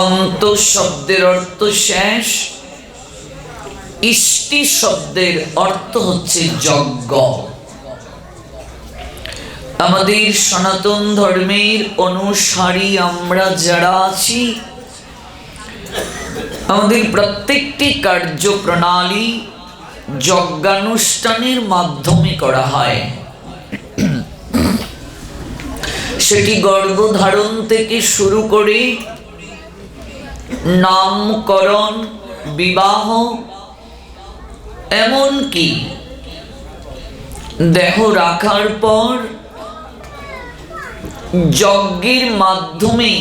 অন্ত শব্দের অর্থ শেষ, ইষ্টি শব্দের অর্থ হচ্ছে যজ্ঞ। আমাদের সনাতন ধর্মের অনুসারী আমরা যারা আছি, আমাদের প্রত্যেকটি কার্যপ্রণালী যজ্ঞানুষ্ঠানের মাধ্যমে করা হয়। সেটি গর্ভধারণ থেকে শুরু করে নামকরণ, বিবাহ, এমনকি দেহ রাখার পর যজ্ঞের মাধ্যমে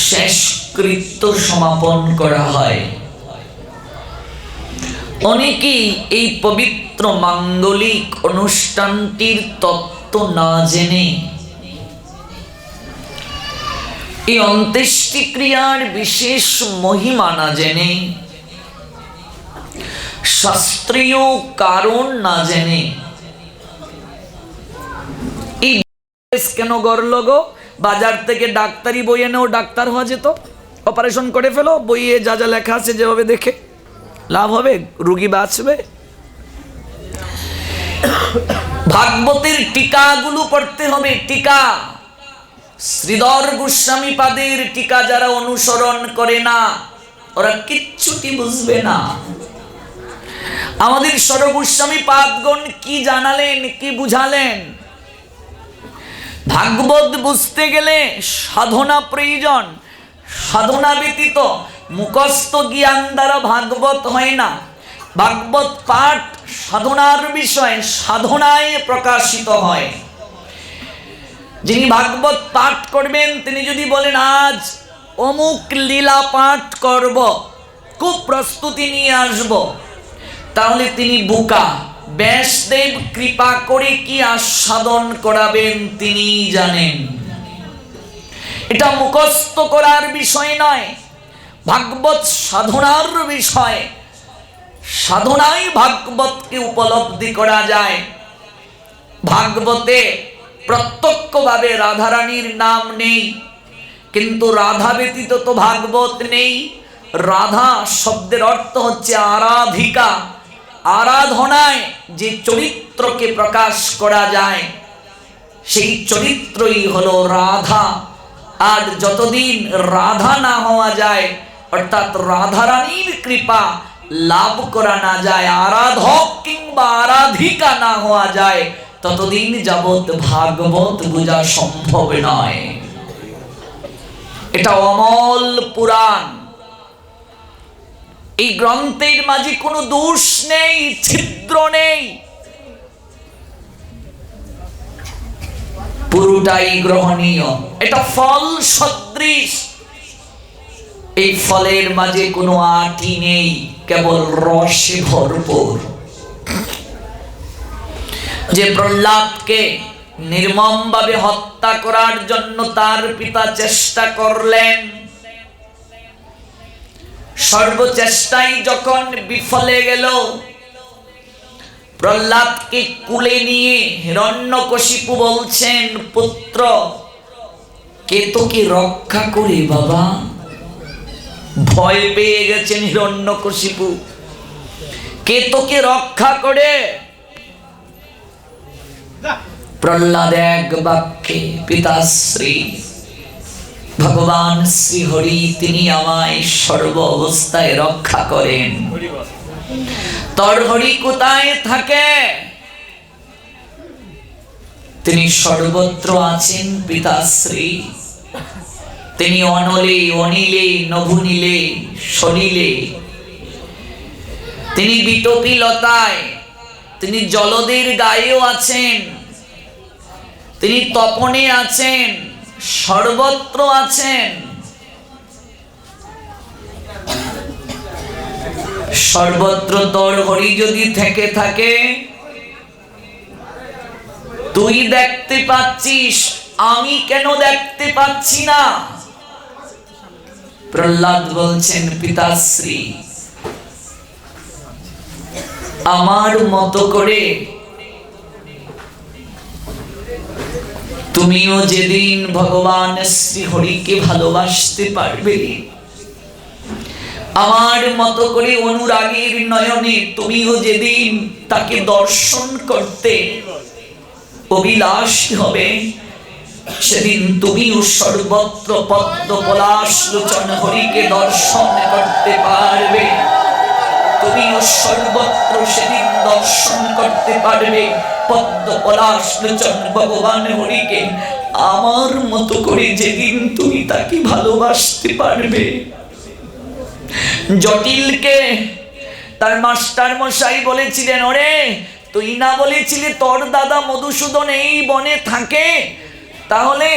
শেষকৃত্য সমাপন করা হয়। অনেকেই এই পবিত্র মাঙ্গলিক অনুষ্ঠানটির তত্ত্ব না জেনে, এই অন্ত্যেষ্টিক্রিয়ার বিশেষ মহিমা না জেনে, শাস্ত্রীয় কারণ না জেনে এই কেন গড়ল গো? বাজার থেকে ডাক্তারি বই এনেও ডাক্তার হওয়া যেত। অপারেশন করে ফেলো, বইয়ে যা যা লেখা আছে যেভাবে দেখে, লাভ হবে, রুগী বাঁচবে। ভাগবতের টিকাগুলো পড়তে হবে। টিকা, শ্রীধর গোস্বামী পাদের টিকা যারা অনুসরণ করে না, ওরা কিচ্ছুটি বুঝবে না। আমাদের সরগোস্বামী পাদগণ কি জানালেন, কি বুঝালেন? ভাগবত বুঝতে গেলে সাধনা প্রয়োজন। সাধনা ব্যতীত মুখস্থ জ্ঞান দ্বারা ভাগবত হয় না। ভাগবত পাঠ সাধনার বিষয়, সাধনায় প্রকাশিত হয়। যিনি ভাগবত পাঠ করবেন, তিনি যদি বলেন আজ অমুক লীলা পাঠ করব, খুব প্রস্তুতি নিয়ে আসব, তাহলে তিনি বোকা। ব্যাসদেব কৃপা করে কি আস্বাদন করাবেন তিনি জানেন। এটা মুখস্থ করার বিষয় নয়, ভাগবত সাধনার বিষয়। সাধনায় ভাগবতকে উপলব্ধি করা যায়। ভাগবতে প্রত্যক্ষভাবে রাধারানীর নাম নেই, কিন্তু রাধা ব্যতীত তো ভাগবত নেই। রাধা শব্দের অর্থ হচ্ছে আরাধিকা। আরাধনায় যে চরিত্রকে প্রকাশ করা যায়, সেই চরিত্রই হলো রাধা। আর যতদিন রাধা না হওয়া যায়, অর্থাৎ রাধারানীর কৃপা লাভ করা না যায়, আরাধক কিংবা আরাধিকা না হওয়া যায়, ততদিন যাবৎ ভাগবত বোঝা সম্ভব নয়। এটা অমল পুরাণ। এই গ্রন্থের মাঝে কোনো দোষ নেই, ছিদ্র নেই, পুরোটাই গ্রহণীয়। এটা ফল সদৃশ। এই ফলের মাঝে কোনো আটি নেই, কেবল রসে ভরপুর। যে প্রহ্লাদকে নির্মমভাবে হত্যা করার জন্য তার পিতা চেষ্টা করলেন, সর্বচেষ্টাই যখন বিফলে গেল, প্রহ্লাদকে কুলে নিয়ে হিরণ্যকশিপু বলছেন, পুত্র কে তোকে রক্ষা করে বাবা? ভয় পেয়ে গেছেন হিরণ্যকশিপু, কে তোকে রক্ষা করে? প্রহ্লাদ এক বাক্যে, পিতাশ্রী ভগবান শ্রী হরি, তিনি আমায় সর্ব অবস্থায় রক্ষা করেন। তোর হরি কোথায় থাকে? তিনি সর্বত্র আছেন পিতাশ্রী। তিনি অনলে, অনিলে, নভুনিলে, সলিলে, তিনি বিটপি লতায়, তিনি জলদের গায়েও আছেন, তিনি তপনে আছেন, সর্বত্র আছেন। সর্বত্র তোর হরি যদি থেকে থাকে, তুই দেখতে পাচ্ছিস, আমি কেন দেখতে পাচ্ছি না? প্রহ্লাদ বলছেন, পিতাশ্রী আমার মতো করে তুমিও যেদিন ভগবান শ্রী হরিকে ভালোবাসতে পারবে, আমার মতো করে অনুরাগের নয়নে তুমিও যেদিন তাকে দর্শন করতে অভিলাষী হবে, সেদিন তুমিও সর্বত্র পদ্ম পলাশ লোচন হরিকে দর্শন করতে পারবে। তুমিও সর্বত্র সেদিন দর্শন করতে পারবে পদ্ম পলাশ লোচন ভগবান হরিকে, আমার মতো করে যেদিন তুমি তাকে ভালোবাসতে পারবে। জটিলকে তার মাস্টার মশাই বলেছিলেন, ওরে তুই না বলেছিলি তোর দাদা মধুসূদন এই বনে থাকে, তাহলে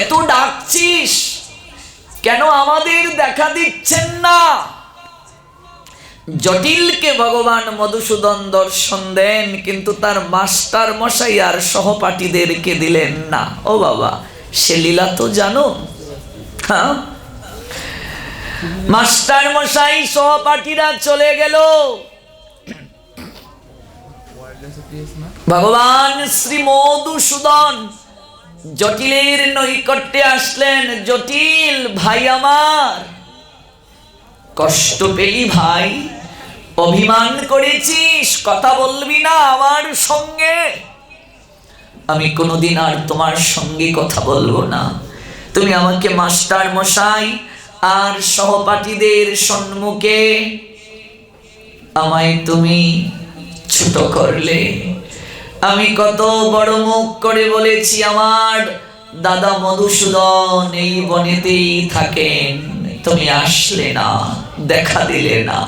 এত ডাকছিস কেন, আমাদের দেখা দিচ্ছেন না? জটিলকে ভগবান মধুসূদন দর্শন দেন, কিন্তু তার মাস্টার মশাই আর সহপাঠীদেরকে দিলেন না। ও বাবা, সে লীলা তো জানো? হ্যাঁ, মাস্টার মশাই সহপাঠীরা চলে গেল, ভগবান শ্রী মধুসূদন জটিলের নৈকট্যে আসলেন। জটিল ভাই আমার, কষ্ট পেলি ভাই? অভিমান করেছিস, কথা বলবি না আমার সঙ্গে? আমি কোনোদিন আর তোমার সঙ্গে কথা বলবো না। তুমি আমাকে মাস্টার মশাই আর সহপাঠীদের সম্মুখে আমায় তুমি ছোট করলে। আমি কত বড় মুখ করে বলেছি আমার দাদা মধুসূদন এই বনেতেই থাকেন, তুমি আসলে না, দেখা দিলে না।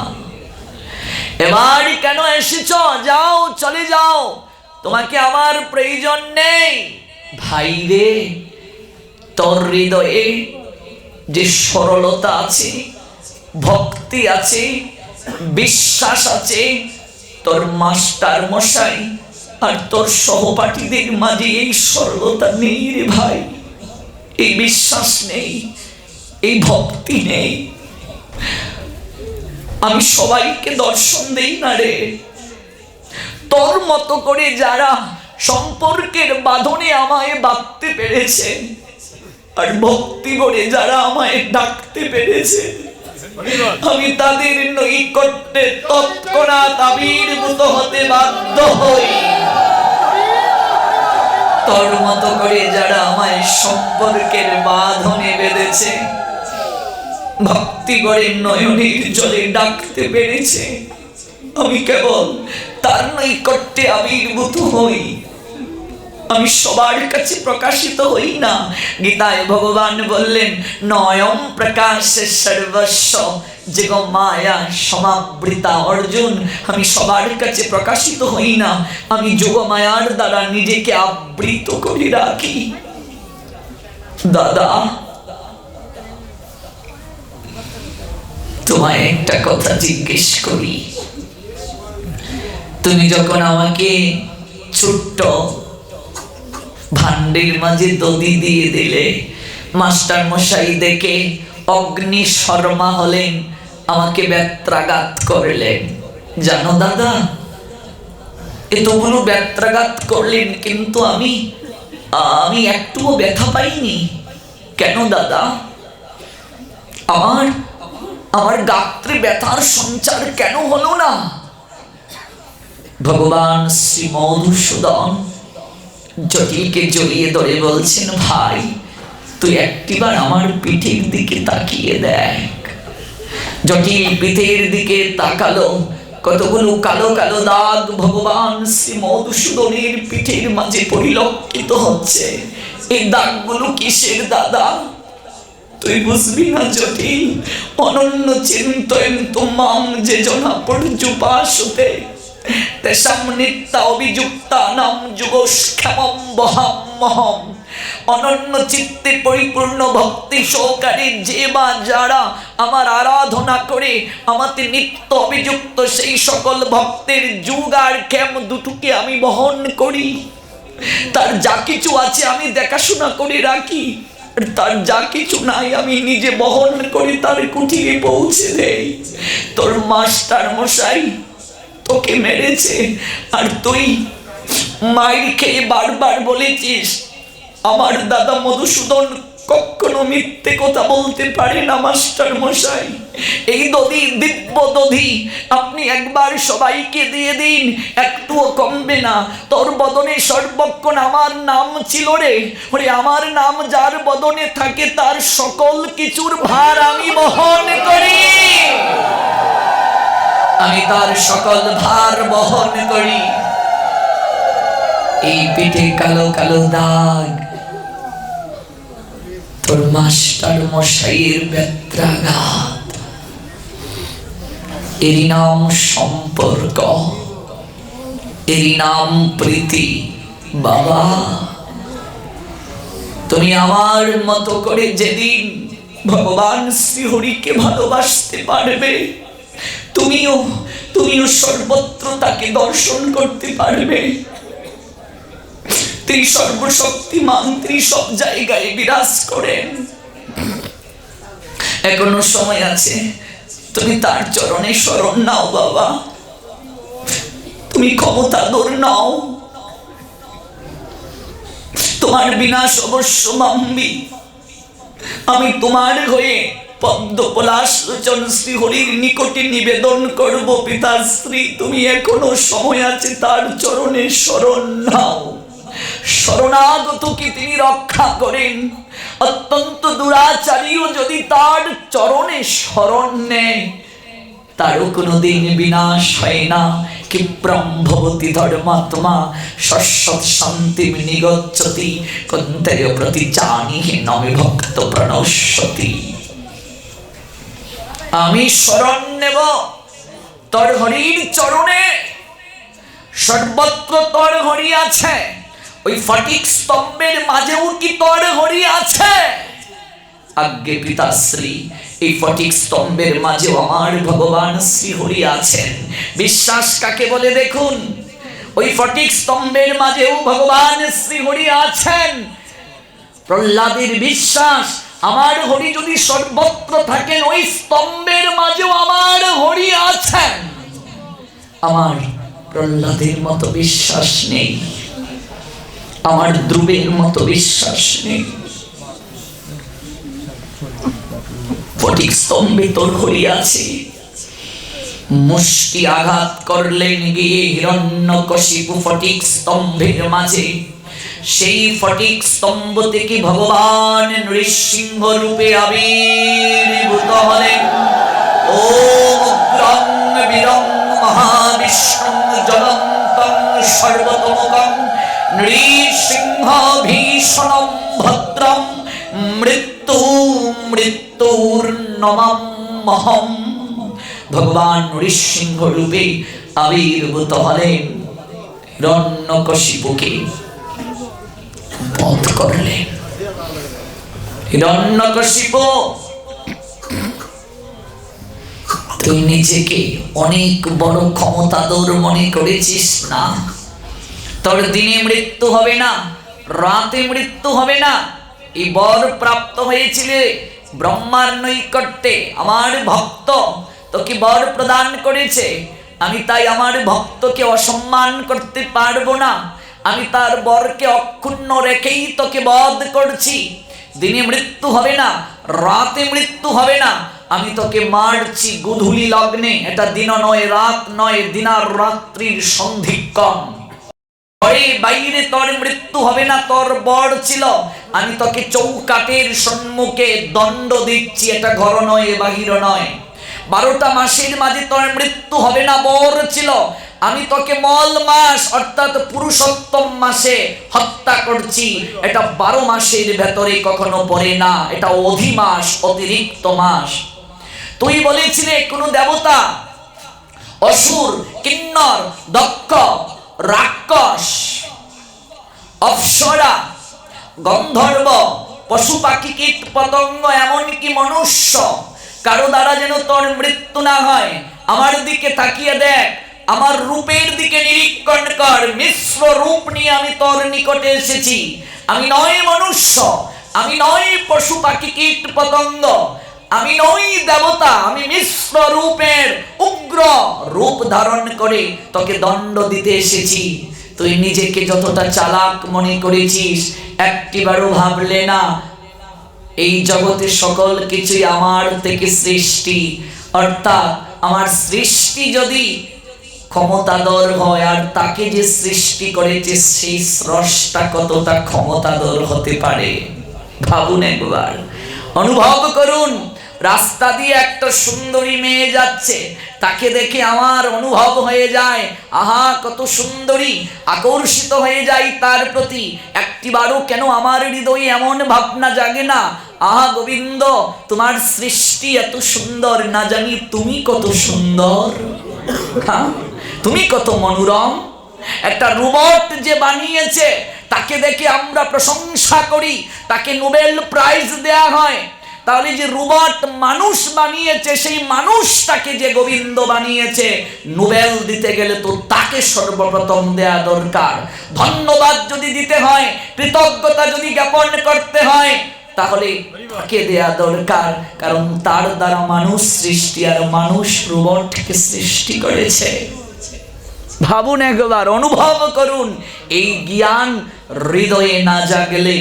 এবার কেন এসেছ? যাও, চলে যাও, তোমাকে আমার প্রয়োজন নেই। ভাই রে, তোর হৃদয়ে যে সরলতা আছে, ভক্তি আছে, বিশ্বাস আছে, তোর মাস্টার মশাই আর তোর সহপাঠীদের মাঝে এই সরলতা নেই রে ভাই, এই বিশ্বাস নেই, এই ভক্তি নেই। আমি সবাইকে দর্শন দেই না রে, তোর মতো করে যারা সম্পর্কের বাঁধনে আমায় বাঁধতে পেরেছে আর ভক্তি করে যারা আমায় ডাকতে পেরেছে, আমি তাদের নৈকট্যে তৎক্ষণাৎ আবির্ভূত হতে বাধ্য হই। তোর মতো করে যারা আমায় সম্পর্কের বাঁধনে বেঁধেছে, ভক্তি করে নয়নের জলে ডাকতে পেরেছে, আমি কেবল তার নৈকট্যে আবির্ভূত হই। আমি সবার কাছে প্রকাশিত হই না। গীতায় ভগবান বললেন, নয়ম প্রকাশে সর্বস্ব যেগ মায়া সমাবৃতা। অর্জুন, আমি সবার কাছে প্রকাশিত হই না, আমি যোগ মায়ার দ্বারা নিজেকে আবৃত করে রাখি। দাদা, তোমায় একটা কথা জিজ্ঞেস করি। তুমি যখন আমাকে ছোট্ট ভান্ডের মাঝে দধি দিয়ে দিলে, মাস্টার মশাই দেখে অগ্নি শর্মা হলেন, আমাকে ব্যত্রাঘাত করলেন। জানো দাদা, এতগুলো ব্যত্রাঘাত করলেন, কিন্তু আমি একটুও ব্যথা পাইনি। কেন দাদা? আমার গাত্রে ব্যথার সঞ্চার কেন হলো না? ভগবান শ্রী মধুসূদন জটিলকে জড়িয়ে ধরে বলছেন, ভাই তুই একটিবার আমার পিঠের দিকে তাকিয়ে দেখ। জটিল পিঠের দিকে তাকালো, কতগুলো কালো কালো দাগ ভগবান শ্রী মধুসূদনের পিঠের মাঝে পরিলক্ষিত হচ্ছে। এই দাগগুলো কিসের দাদা? তুই বুঝবি না জটিল। অনন্য চিন্তয়ন তোমাম যে জনা পর্যুপাসতে তেষাম নিত্যা অভিযুক্তা নাম যুগক্ষেমম বহাম্যহম। অনন্য চিত্তে পরিপূর্ণ ভক্তি সহকারে যে বা যারা আমার আরাধনা করে, আমাতে নিত্য অভিযুক্ত সেই সকল ভক্তের যুগ আর ক্ষেম দুটোকে আমি বহন করি। তার যা কিছু আছে আমি দেখাশোনা করে রাখি, তার যা কিছু নাই আমি নিজে বহন করে তার কুঠিরে পৌঁছে দেই। তোর মাস্টার মশাই তোকে মেরেছে, আর তুই মায়ের খেয়ে বারবার বলেছিস আমার দাদা মধুসূদন কখনো মিথ্যে কথা বলতে পারে না মাস্টার মশাই। এই দধি দিব্য দধি আপনি একবার সবাইকে দিয়ে দিন, একটুও কমবে না। তোর বদনে সর্বক্ষণ আমার নাম ছিল রে। ওরে আমার নাম যার বদনে থাকে তার সকল কিছুর ভার আমি বহন করি, আমি তার সকল ভার বহন করি। এই পিঠে কালো কালো দাগ তোর মাস্টার মশাইয়ের বেত্রাঘাত, এরই নাম সম্পর্ক, এরই নাম প্রীতি। বাবা তুমি আমার মতো করে যেদিন ভগবান শ্রীহরিকে ভালোবাসতে পারবে, তুমিও সর্বত্র তাকে দর্শন করতে পারবে। তিনি সর্বশক্তিমান, তিনি সব জায়গায় বিরাজ করেন। এখনো সময় আছে, তুমি তার চরণে শরণ নাও বাবা। তুমি ক্ষমতাধর নাও, তোমার বিনাশ অবশ্য মাম্বি। আমি তোমার হয়ে পদ্ম পলাশ লোচন শ্রীহরির নিকটে নিবেদন করব পিতাশ্রী, তুমি এখনো সময় আছে, তার চরণে শরণ নাও। শরণাগতকে তিনি রক্ষা করেন। অত্যন্ত দুরাচারীও যদি তার চরণে শরণ নেয় তারও কোনোদিন বিনাশ হয় না। ক্ষিপ্রম ভবতি ধর্মাত্মা শশ্বৎ শান্তিম নিগচ্ছতি কন্তেয় প্রতি জানিহে নমে ভক্ত প্রণশ্যতি। আমি শরণ নেব তোর হরির চরণে, সর্বত্র তোর হরি আছে। ওই ফটিক স্তম্ভের মাঝেও কি তোর হরি আছে? আজ্ঞে পিতাশ্রী, এই ফটিক স্তম্ভের মাঝেও আমার ভগবান শ্রীহরি আছেন। বিশ্বাস কাকে বলে দেখুন, ওই ফটিক স্তম্ভের মাঝেও ভগবান শ্রীহরি আছেন। প্রহ্লাদের বিশ্বাস, আমার হরি যদি সর্বত্র থাকেন ওই স্তম্ভের মাঝেও আমার হরি আছেন। আমার প্রহ্লাদের মতো বিশ্বাস নেই, আমার ধ্রুবের মতো বিশ্বাস নেই। ফটিক স্তম্ভে তোর হরি আছে। মুষ্টি আঘাত করলেন গিয়ে হিরণ্যকশিপু ফটিক স্তম্ভের মাঝে। সেই ফটিক স্তম্ভ থেকে ভগবান নৃসিংহ রূপে আবির্ভূত হলেন। ওম উগ্রং বীরং মহাবিষ্ণুং জ্বলন্তং সর্বতোমুখং নৃসিংহ ভীষণং ভদ্রং মৃত্যুর্নমাম্যহম। ভগবান নৃসিংহ রূপে আবির্ভূত হলেন, হিরণ্যকশিপুকে বধ করলেন। হিরণ্যকশিপু, তুই নিজেকে অনেক বড় ক্ষমতাধর মনে করেছিস না? তোর দিনে মৃত্যু হবে না, রাতে মৃত্যু হবে না। এই বর প্রাপ্ত হয়েছিলে ব্রহ্মার নৈকট্যে। আমার ভক্ত তোকে বর প্রদান করেছে, আমি তাই আমার ভক্তকে অসম্মান করতে পারবো না। আমি তার বরকে অক্ষুণ্ণ রেখেই তোকে বধ করছি। দিনে মৃত্যু হবে না, রাতে মৃত্যু হবে না। আমি তোকে মারছি গোধূলি লগ্নে। এটা দিন নয়, রাত নয়, দিনার রাত্রির সন্ধিক্ষণ। বাইরে তোর মৃত্যু হবে না, তোর বর ছিল। আমি তোকে চৌকাটের সম্মুখে দণ্ড দিচ্ছি, এটা ঘর নয়, বাহির নয়। 12টা মাসের মাঝে তোর মৃত্যু হবে না, বর ছিল। আমি তোকে মল মাস অর্থাৎ পুরুষোত্তম মাসে হত্যা করছি। এটা 12 মাসের ভেতরে কখনো পড়ে না, এটা অধিমাস, অতিরিক্ত মাস। তুই বলেছিলে কোন দেবতা, অসুর, কিন্নর, দক্ষ, রাক্ষস, অপ্সরা, গন্ধর্ব, পশু পাখি, কীট পতঙ্গ, এমনকি মনুষ্য, কারো দ্বারা যেন তোর মৃত্যু না হয়। আমার দিকে তাকিয়ে দেখ, আমার রূপের দিকে নিরীক্ষণ কর। মিশ্র রূপ নিয়ে আমি তোর নিকটে এসেছি। আমি নয় মনুষ্য, আমি নয় পশু পাখি, কীট পতঙ্গ, আমি নই দেবতা। আমি মিশ্র রূপের উগ্র রূপ ধারণ করে তোকে দণ্ড দিতে এসেছি। তুই নিজেকে যতটা চালাক মনে করেছিস, একটিবারও ভাবলে না এই জগতে সকল কিছুই আমার থেকে সৃষ্টি। অর্থাৎ আমার সৃষ্টি যদি ক্ষমতাধর হয়, আর তাকে যে সৃষ্টি করেছে সেই স্রষ্টা কতটা ক্ষমতাধর হতে পারে ভাবুন একবার, অনুভব করুন। রাস্তা দিয়ে একটা সুন্দরী মেয়ে যাচ্ছে, তাকে দেখে আমার অনুভব হয়ে যায়, আহা কত সুন্দরী, আকর্ষিত হয়ে যাই তার প্রতি। একটিবারও কেন আমার হৃদয়ে এমন ভাবনা জাগে না, আহা গোবিন্দ তোমার সৃষ্টি এত সুন্দর, না জানি তুমি কত সুন্দর, হ্যাঁ তুমি কত মনোরম। একটা রোবট যে বানিয়েছে তাকে দেখে আমরা প্রশংসা করি, তাকে নোবেল প্রাইজ দেয়া হয়। তাহলে যে রোবট মানুষ বানিয়েছে, সেই মানুষটাকে যে গোবিন্দ বানিয়েছে, নোবেল দিতে গেলে তো তাকে সর্বপ্রথম দেয়া দরকার। ধন্যবাদ যদি দিতে হয়, কৃতজ্ঞতা যদি জ্ঞাপন করতে হয়, তাহলে তাকে দেয়া দরকার, কারণ তার দ্বারা মানুষ সৃষ্টি, আর মানুষ রোবটকে সৃষ্টি করেছে। ভাবুন একবার, অনুভব করুন। এই জ্ঞান হৃদয়ে না জাগলে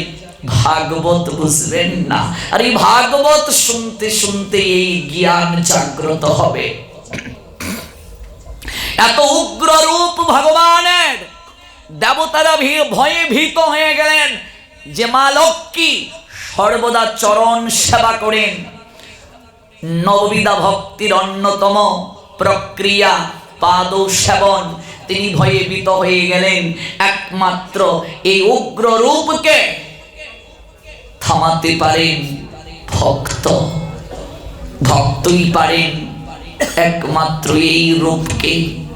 ভাগবত বুঝবেন না, আর এই ভাগবত শুনতে শুনতে এই জ্ঞান জাগ্রত হবে। এত উগ্র রূপ ভগবানের, দেবতারা ভয়ে ভীত হয়ে গেলেন যে মা লক্ষ্মী সর্বদা চরণ সেবা করেন। নববিধা ভক্তির অন্যতম প্রক্রিয়া পাদ সেবন। তিনি ভয়ে ভীত হয়ে গেলেন। একমাত্র এই উগ্র রূপকে থামাতে পারেন ভক্ত, ভক্তই পারেন একমাত্র এই রূপকে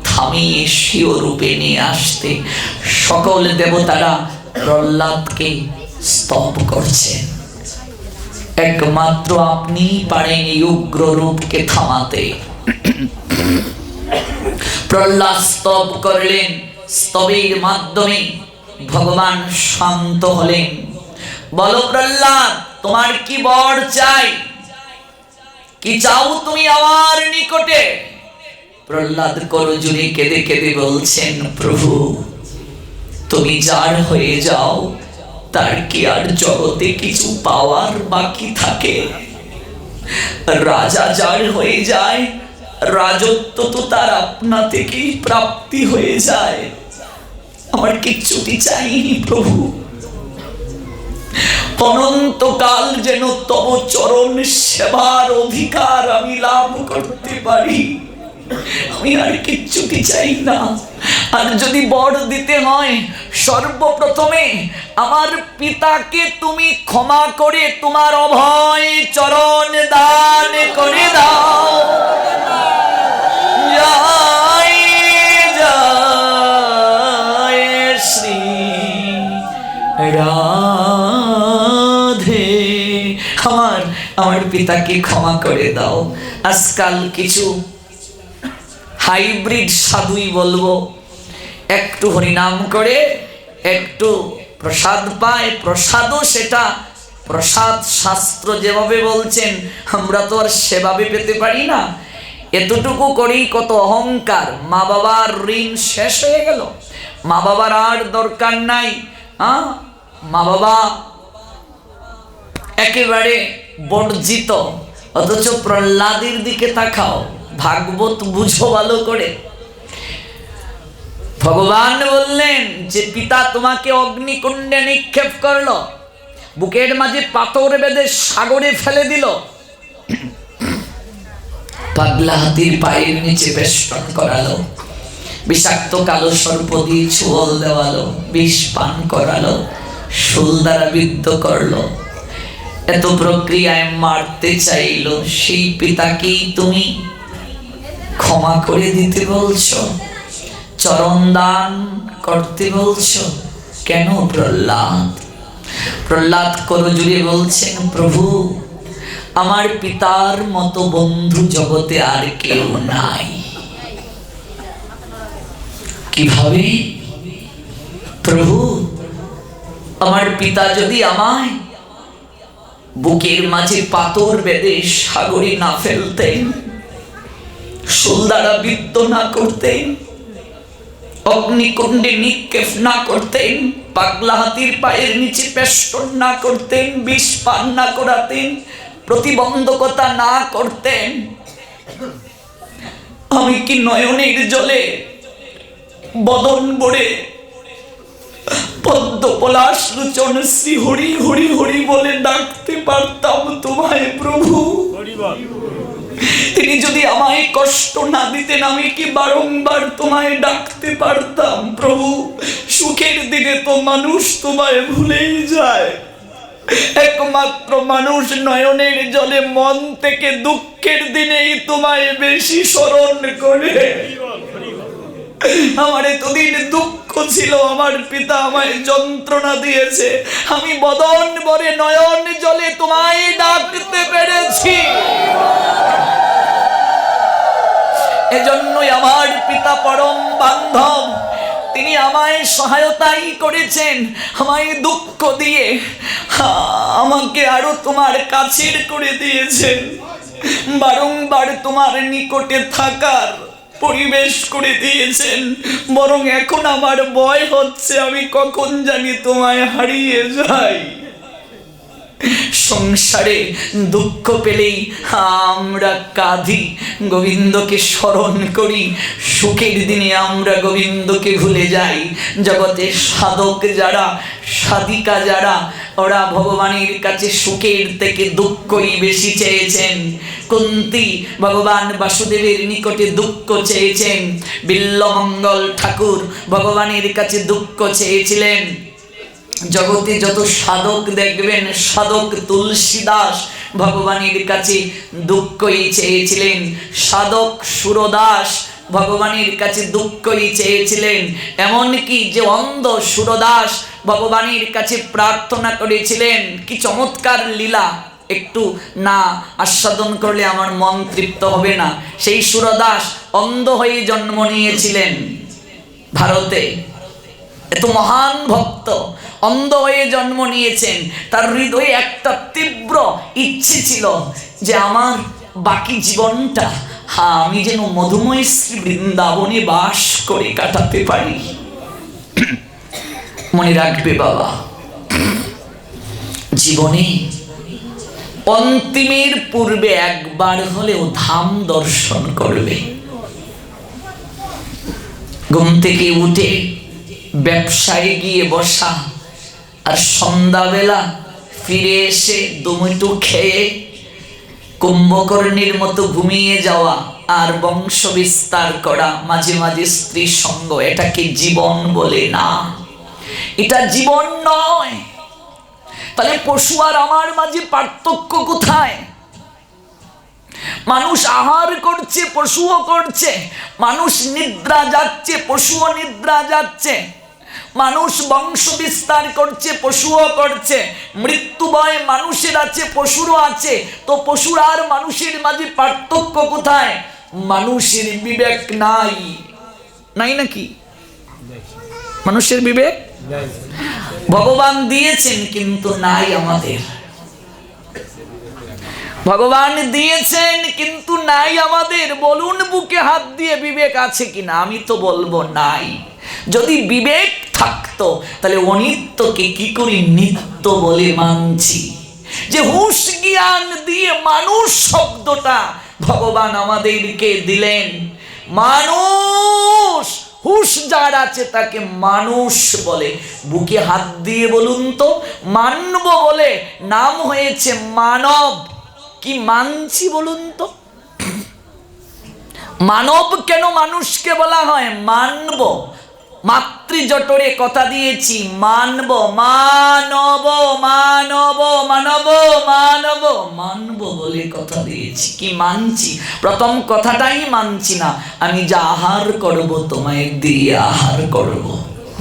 থামিয়ে স্বীয় রূপে নিয়ে আসতে। সকল দেবতারা প্রহ্লাদকে স্তব করছেন, একমাত্র আপনি পারেন এই উগ্র রূপকে থামাতে। প্রহ্লাদ স্তব করলেন, স্তবের মাধ্যমে ভগবান শান্ত হলেন। বলো প্রহ্লাদ, তোমার কি বর চাই? কি চাও তুমি আমার নিকটে? প্রহ্লাদ করজোড়ে কেঁদে কেঁদে বলছেন, প্রভু তুমি যার হয়ে যাও, তার কি আর জগতে কিছু পাওয়ার বাকি থাকে? রাজা যার হয়ে যায়, রাজত্ব তো তার আপনা থেকেই প্রাপ্তি হয়ে যায়। আমার কিচ্ছুটি চাইনি প্রভু, অনন্তকাল যেন তব চরণ সেবার অধিকার আমি লাভ করতে পারি। আমি আর কিচ্ছুটি চাই না। আর যদি বর দিতে হয়, সর্বপ্রথমে আমার পিতাকে তুমি ক্ষমা করে তোমার অভয় চরণ দান করে দাও। জয় জয় শ্রী রাধে। আমার পিতাকে ক্ষমা করে দাও। আজকাল কিছু হাইব্রিড সাধুই বলবো, একটু হরিনাম করে একটু প্রসাদ পায়, প্রসাদও সেটা প্রসাদ শাস্ত্র যেভাবে বলছেন আমরা তো আর সেভাবে পেতে পারি না। এতটুকু করেই কত অহংকার। মা বাবার ঋণ শেষ হয়ে গেল, মা বাবার আর দরকার নাই। মা বাবা একেবারে বর্জিত, অথচ প্রহ্লাদের দিকে তাকাও, ভাগবত বুঝো ভালো করে। ভগবান বললেন যে পিতা তোমাকে অগ্নিকুণ্ডে নিক্ষেপ করলো, বুকের মাঝে পাথর বেঁধে সাগরে ফেলে দিল, পাগলা হাতির পায়ের নিচে বেষ্টন করালো, বিষাক্ত কালো সর্প দিয়ে ছোঁল দেওয়ালো, বিষ পান করালো, শূল দ্বারা বিদ্ধ করলো, এত প্রক্রিয়ায় মারতে চাইলো। সেই পিতাকেই তুমি ক্ষমা করে দিতে বলছো, চরণ দান করতে বলছো কেন প্রহ্লাদ? প্রহ্লাদ করজোড়ে বলছেন, প্রভু আমার পিতার মতো বন্ধু জগতে আর কেউ নাই। কিভাবে প্রভু? আমার পিতা যদি আমায় বুকের মাঝে পাথর বেঁধে সাগরে না ফেলতেন, শূল দ্বারা বিদ্ধ না করতেন, অগ্নিকুণ্ডে নিক্ষেপ না করতেন, পাগলা হাতির পায়ের নিচে পেষ্টন না করতেন, বিষ পান না করাতেন, প্রতিবন্ধকতা না করতেন, আমি কি নয়নের জলে বদন ভরে পদ্ম পলাশ লোচন শ্রী হরি হরি হরি বলে ডাকতে পারতাম তোমায় প্রভু? তিনি যদি আমায় কষ্ট না দিতেন, আমি কি বারংবার তোমায় ডাকতে পারতাম প্রভু? সুখের দিনে তো মানুষ তোমায় ভুলেই যায়, একমাত্র মানুষ নয়নের জলে মন থেকে দুঃখের দিনেই তোমায় বেশি স্মরণ করে। আমার এতদিন দুঃখ ছিল, আমার পিতা আমায় যন্ত্রণা দিয়েছে, আমি বদন ভরে নয়ন জলে তোমায় ডাকতে পেরেছি। এজন্যই আমার পিতা পরম বান্ধব, তিনি আমায় সহায়তাই করেছেন, আমায় দুঃখ দিয়ে আমাকে আরো তোমার কাছের করে দিয়েছেন, বারংবার তোমার নিকটে থাকার পরিবেশ করে দিয়েছেন। বরং এখন আমার ভয় হচ্ছে, আমি কখন জানি তোমায় হারিয়ে যাই। সংসারে দুঃখ পেলেই আমরা কাঁদি, গোবিন্দকে স্মরণ করি, সুখের দিনে আমরা গোবিন্দকে ভুলে যাই। জগতে সাধক যারা, সাধিকা যারা, ওরা ভগবানের কাছে সুখের থেকে দুঃখই বেশি চেয়েছেন। কুন্তী ভগবান বাসুদেবের নিকটে দুঃখ চেয়েছেন, বিল্বমঙ্গল ঠাকুর ভগবানের কাছে দুঃখ চেয়েছিলেন। জগতে যত সাধক দেখবেন, সাধক তুলসীদাস ভগবানের কাছে দুঃখই চেয়েছিলেন, সাধক সুরদাস ভগবানের কাছে দুঃখই চেয়েছিলেন। এমনকি যে অন্ধ সুরদাস ভগবানের কাছে প্রার্থনা করেছিলেন। কি চমৎকার লীলা, একটু না আস্বাদন করলে আমার মন তৃপ্ত হবে না। সেই সুরদাস অন্ধ হয়ে জন্ম নিয়েছিলেন ভারতে, এত মহান ভক্ত, অন্ধ হয়ে জন্ম নিয়েছেন। তার হৃদয়ে একটা তীব্র ইচ্ছে ছিল যে আমার বাকি জীবনটা আমি যেন মধুময় শ্রী বৃন্দাবনে বাস করে কাটাতে পারি। মনে রাখবে বাবা, জীবনে অন্তিমের পূর্বে একবার হলেও ধাম দর্শন করবে। ঘুম থেকে উঠে ব্যবসায় গিয়ে বসা, আর সন্ধ্যাবেলা ফিরে এসে দুমুঠো খেয়ে কুম্ভকর্ণের মতো ঘুমিয়ে যাওয়া আর বংশ বিস্তার করা, মাঝে মাঝে স্ত্রী সঙ্গ, এটাকে জীবন বলে না, এটা জীবন নয়। তাহলে পশু আর আমার মাঝে পার্থক্য কোথায়? মানুষ আহার করছে, পশুও করছে। মানুষ নিদ্রা যাচ্ছে, পশুও নিদ্রা যাচ্ছে। মানুষ বংশ বিস্তার করছে, পশুও করছে। মৃত্যু ভয় মানুষের আছে, পশুরও আছে। তো পশুর আর মানুষের মাঝে পার্থক্য কোথায়? মানুষের বিবেক নাই, নাই নাকি? মানুষের বিবেক ভগবান দিয়েছেন কিন্তু নাই আমাদের। ভগবান দিয়েছেন কিন্তু নাই আমাদের। বলুন বুকে হাত দিয়ে বিবেক আছে কিনা? আমি তো বলবো নাই। যদি বিবেক থাকতো তাহলে অনিত্যকে কি করে নিত্য বলে মানছি? যে হুঁশ জ্ঞান দিয়ে মানুষ শব্দটা ভগবান আমাদেরকে দিলেন। মানুষ, হুঁশ যার আছে তাকে মানুষ বলে। বুকে হাত দিয়ে বলুন তো, মানব বলে নাম হয়েছে মানব। কি মানছি বলুন তো? মানব কেন মানুষকে বলা হয়? মানব, মাতৃজঠরে কথা দিয়েছি, মানব, মানব, মানব, মানব, মানব, মানব বলে কথা দিয়েছি। কি মানছি? প্রথম কথাটাই মানছি না, আমি যা আহার করব তোমায় দিয়ে আহার করব,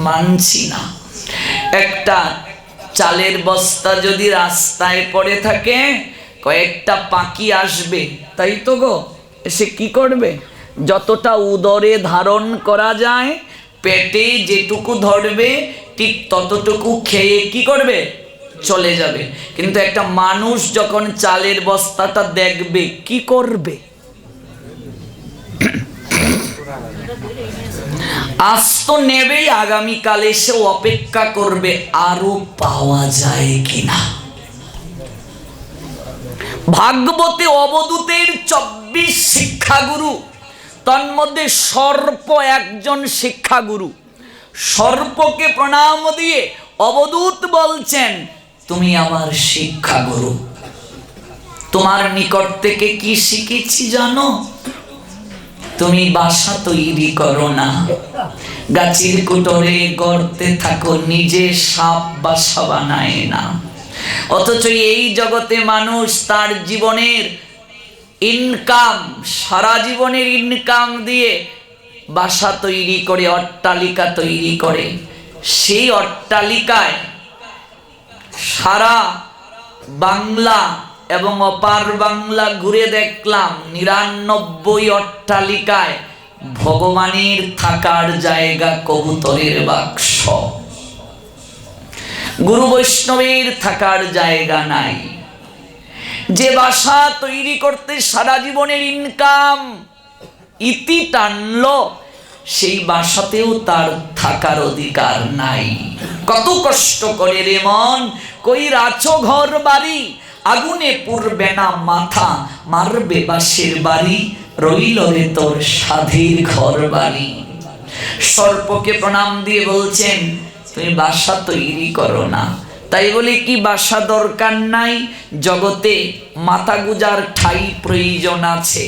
মানছি না। একটা চালের বস্তা যদি রাস্তায় পড়ে থাকে, কয়েকটা পাখি আসবে, তাই তো গো, এসে কি করবে? যতটা উদরে ধারণ করা যায়, পেটে যেটুকু ধরবে ঠিক ততটুকু খেয়ে কি করবে? চলে যাবে। কিন্তু একটা মানুষ যখন চালের বস্তাটা দেখবে কি করবে? আজ তো নেবেই, আগামীকালে সে অপেক্ষা করবে আরো পাওয়া যায় কিনা। ভাগবতে অবধূতের 24 শিক্ষাগুরু, তন্মধ্যে সর্প একজন শিক্ষাগুরু। সর্পকে প্রণাম দিয়ে অবধূত বলছেন, তুমি আমার শিক্ষাগুরু। তোমার নিকট থেকে কি শিখেছি জানো? তুমি বাসা তৈরি করো না, গাছের কুটরে গর্তে থাকো, নিজে সাপ বাসা বানায় না। অথচ এই জগতে মানুষ তার জীবনের ইনকাম, সারা জীবনের ইনকাম দিয়ে বাসা তৈরি করে, অট্টালিকা তৈরি করে। সেই অট্টালিকায় সারা বাংলা এবং অপার বাংলা ঘুরে দেখলাম 99 অট্টালিকায় ভগবানের থাকার জায়গা কবুতরের বাক্স, গুরু বৈষ্ণবের থাকার জায়গা নাই। যে বাসা তৈরি করতে সারা জীবনের ইনকাম ইতি টানলো, সেই বাসাতেও তার থাকার অধিকার নাই। কত কষ্ট করে রে মন, কইরা আছো ঘর বাড়ি, আগুনে পুড়বে না মাথা, মারবে বাঁশের বাড়ি, রইল রে তোর সাধীর ঘর বাড়ি। সর্পকে প্রণাম দিয়ে বলছেন, তুমি বাসা তৈরি করো না। তাই বলে কি বাসা দরকার নাই? জগতে মাথা গুজার ঠাই প্রয়োজন আছে।